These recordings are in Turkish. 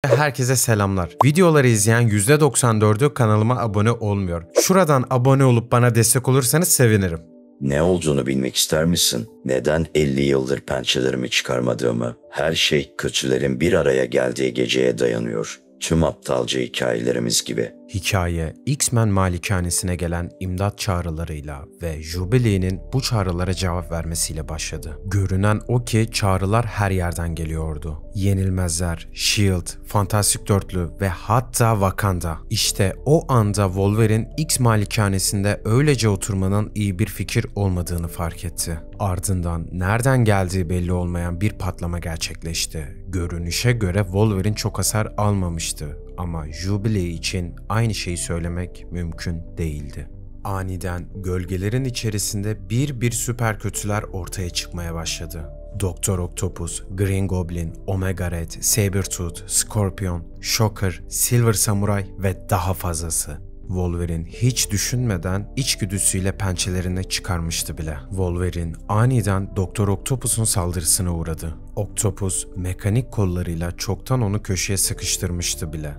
Herkese selamlar. Videoları izleyen %94'ü kanalıma abone olmuyor. Şuradan abone olup bana destek olursanız sevinirim. Ne olduğunu bilmek ister misin? Neden 50 yıldır pençelerimi çıkarmadığımı? Her şey kötülerin bir araya geldiği geceye dayanıyor. Tüm aptalca hikayelerimiz gibi. Hikaye, X-Men malikanesine gelen imdat çağrılarıyla ve Jubilee'nin bu çağrılara cevap vermesiyle başladı. Görünen o ki çağrılar her yerden geliyordu. Yenilmezler, S.H.I.E.L.D., Fantastik Dörtlü ve hatta Wakanda. İşte o anda Wolverine X malikanesinde öylece oturmanın iyi bir fikir olmadığını fark etti. Ardından nereden geldiği belli olmayan bir patlama gerçekleşti. Görünüşe göre Wolverine çok hasar almamıştı. Ama Jubilee için aynı şeyi söylemek mümkün değildi. Aniden gölgelerin içerisinde bir süper kötüler ortaya çıkmaya başladı. Doktor Octopus, Green Goblin, Omega Red, Sabretooth, Scorpion, Shocker, Silver Samurai ve daha fazlası. Wolverine hiç düşünmeden içgüdüsüyle pençelerini çıkarmıştı bile. Wolverine aniden Doktor Octopus'un saldırısına uğradı. Octopus mekanik kollarıyla çoktan onu köşeye sıkıştırmıştı bile.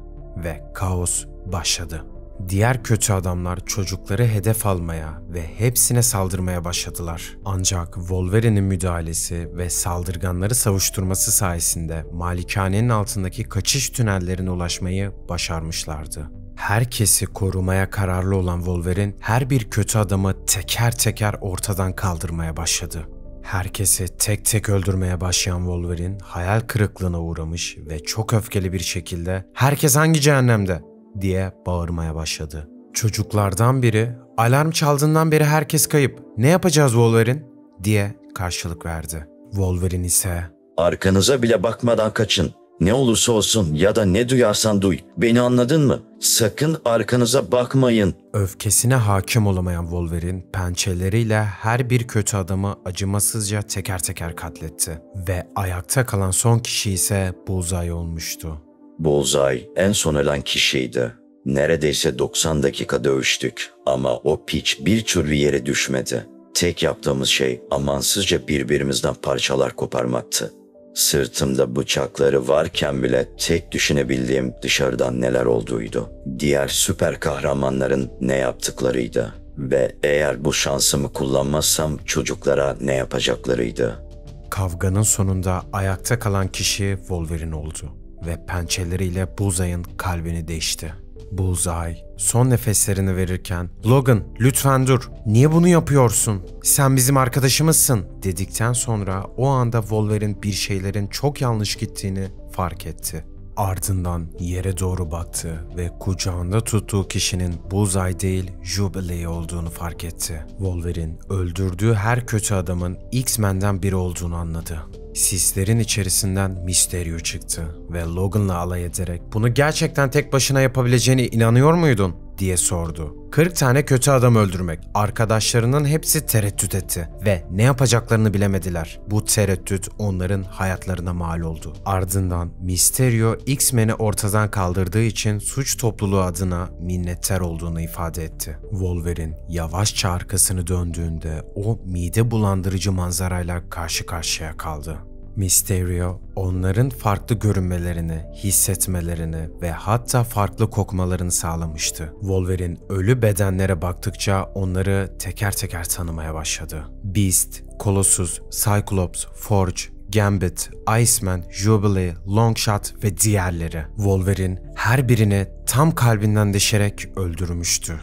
Ve kaos başladı. Diğer kötü adamlar çocukları hedef almaya ve hepsine saldırmaya başladılar. Ancak Wolverine'in müdahalesi ve saldırganları savuşturması sayesinde malikanenin altındaki kaçış tünellerine ulaşmayı başarmışlardı. Herkesi korumaya kararlı olan Wolverine her bir kötü adamı teker teker ortadan kaldırmaya başladı. Herkesi tek tek öldürmeye başlayan Wolverine hayal kırıklığına uğramış ve çok öfkeli bir şekilde "Herkes hangi cehennemde?" diye bağırmaya başladı. Çocuklardan biri "Alarm çaldığından beri herkes kayıp. Ne yapacağız Wolverine?" diye karşılık verdi. Wolverine ise Arkanıza bile bakmadan kaçın. Ne olursa olsun ya da ne duyarsan duy. Beni anladın mı? Sakın arkanıza bakmayın. Öfkesine hakim olamayan Wolverine pençeleriyle her bir kötü adamı acımasızca teker teker katletti. Ve ayakta kalan son kişi ise Bullseye olmuştu. Bullseye en son ölen kişiydi. Neredeyse 90 dakika dövüştük ama o piç bir türlü yere düşmedi. Tek yaptığımız şey amansızca birbirimizden parçalar koparmaktı. Sırtımda bıçakları varken bile tek düşünebildiğim dışarıdan neler olduğuydu. Diğer süper kahramanların ne yaptıklarıydı. Ve eğer bu şansımı kullanmazsam çocuklara ne yapacaklarıydı. Kavganın sonunda ayakta kalan kişi Wolverine oldu ve pençeleriyle Bullseye'ın kalbini değişti. Bullseye son nefeslerini verirken "Logan, lütfen dur. Niye bunu yapıyorsun? Sen bizim arkadaşımızsın." dedikten sonra o anda Wolverine bir şeylerin çok yanlış gittiğini fark etti. Ardından yere doğru baktı ve kucağında tuttuğu kişinin Bullseye değil Jubilee olduğunu fark etti. Wolverine öldürdüğü her kötü adamın X-Men'den biri olduğunu anladı. Sislerin içerisinden Mysterio çıktı ve Logan'la alay ederek "Bunu gerçekten tek başına yapabileceğine inanıyor muydun?" diye sordu. 40 tane kötü adam öldürmek. Arkadaşlarının hepsi tereddüt etti ve ne yapacaklarını bilemediler. Bu tereddüt onların hayatlarına mal oldu. Ardından Mysterio X-Men'i ortadan kaldırdığı için suç topluluğu adına minnettar olduğunu ifade etti. Wolverine yavaşça arkasını döndüğünde o mide bulandırıcı manzarayla karşı karşıya kaldı. Mysterio, onların farklı görünmelerini, hissetmelerini ve hatta farklı kokmalarını sağlamıştı. Wolverine ölü bedenlere baktıkça onları teker teker tanımaya başladı. Beast, Colossus, Cyclops, Forge, Gambit, Iceman, Jubilee, Longshot ve diğerleri. Wolverine her birini tam kalbinden deşerek öldürmüştü.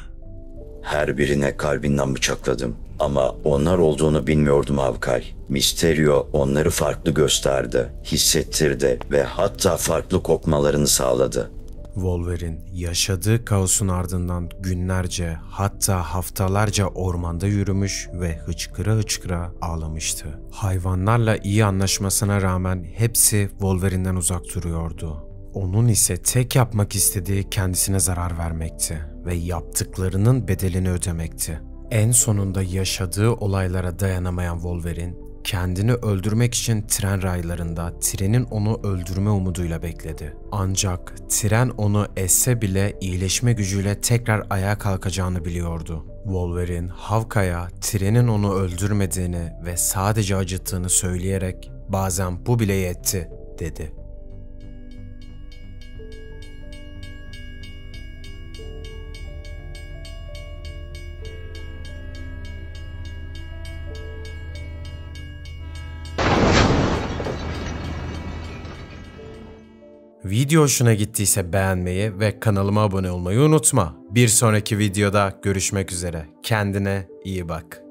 Her birine kalbinden bıçakladım. Ama onlar olduğunu bilmiyordum Havkay. Mysterio onları farklı gösterdi, hissettirdi ve hatta farklı kokmalarını sağladı. Wolverine yaşadığı kaosun ardından günlerce hatta haftalarca ormanda yürümüş ve hıçkıra hıçkıra ağlamıştı. Hayvanlarla iyi anlaşmasına rağmen hepsi Wolverine'den uzak duruyordu. Onun ise tek yapmak istediği kendisine zarar vermekti ve yaptıklarının bedelini ödemekti. En sonunda yaşadığı olaylara dayanamayan Wolverine, kendini öldürmek için tren raylarında trenin onu öldürme umuduyla bekledi. Ancak tren onu esse bile iyileşme gücüyle tekrar ayağa kalkacağını biliyordu. Wolverine, Hawkeye'a trenin onu öldürmediğini ve sadece acıttığını söyleyerek "Bazen bu bile yetti," dedi. Video hoşuna gittiyse beğenmeyi ve kanalıma abone olmayı unutma. Bir sonraki videoda görüşmek üzere. Kendine iyi bak.